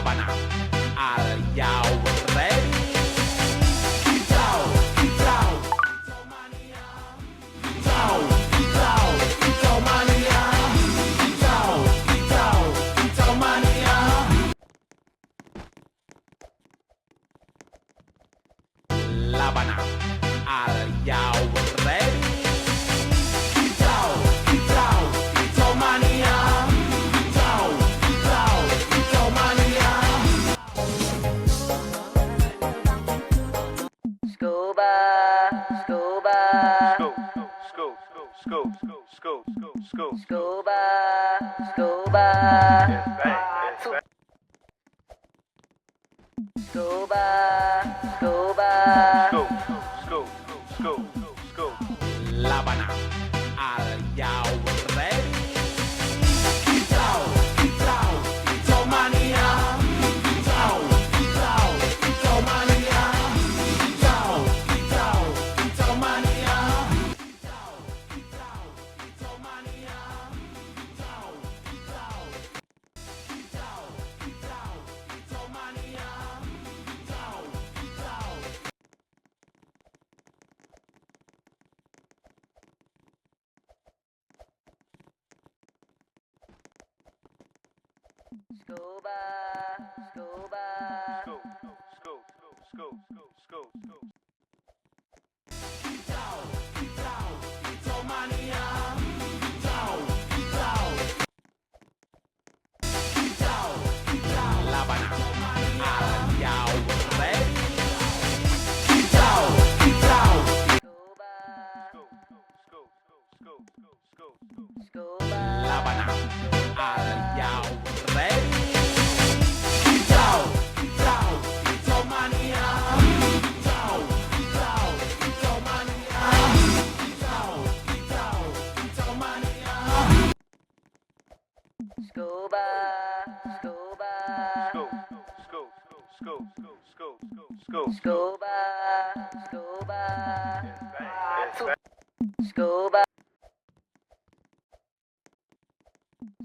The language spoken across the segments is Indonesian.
Laban. Are y'all ready? Kicau, kicau, kicau mania. Kicau, kicau, kicau mania. Kicau, kicau, kicau mania. Laban. Are y'all ready? Kicau, kicau, kicau mania. Kicau, kicau, kicau mania. Scuba, scuba, scuba, scuba, scuba, scuba. Laban. Are y'all ready? Kicau, kicau, kicau mania. Kicau, kicau, kicau mania. Kicau, kicau, kicau mania. Kicau, kicau, kicau mania. Kicau, kicau, kicau, kicau, kicau mania. Kicau, kicau. Scuba, scuba, Kicau, kicau, kicau mania. Kicau, kicau. Kicau, kicau. Laban. Are y'all ready? Kicau, kicau. scuba, scuba. Laban. Are y'all ready? Kicau, kicau, kicau mania. Kicau, kicau, kicau mania. Kicau, kicau, kicau mania. Scuba, scuba, scuba, scuba, scuba,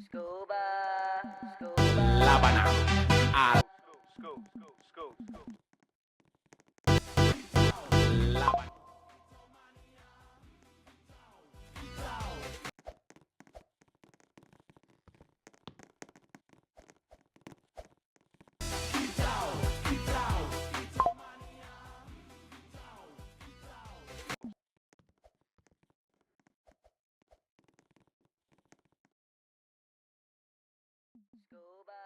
scuba, scuba. Laban. Are. Laban. Kicau, kicau, kicau mania. Scuba,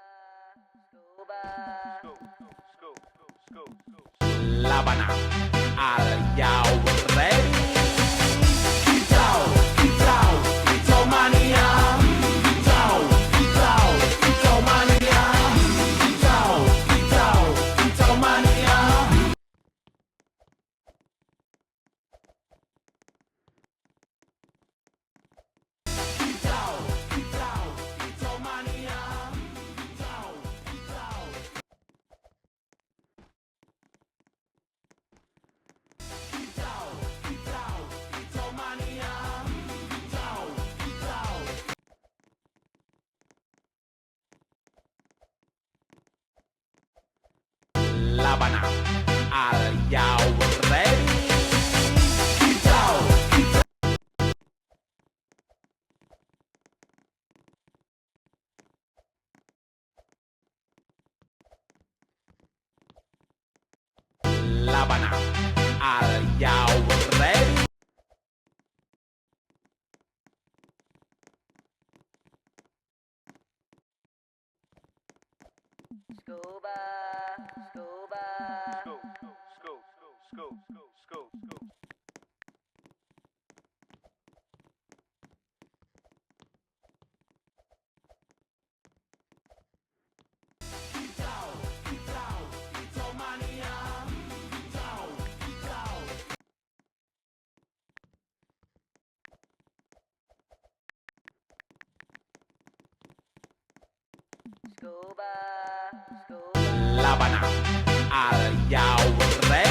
scuba, Laban. Are y'all ready? Kicau, kicau, kicau mania. Kicau, kicau, kicau mania. Kicau, kicau, kicau mania. Kicau, kicau, kicau mania. Kicau, kicau. Kicau, kicau, kicau mania. Kicau, kicau. Laban. Are y'all ready? Kicau, Laban. Are y'all ready? scuba, scuba, Kicau, kicau, kicau mania. Kicau, kicau. scuba, scuba. Laban. Are y'all ready?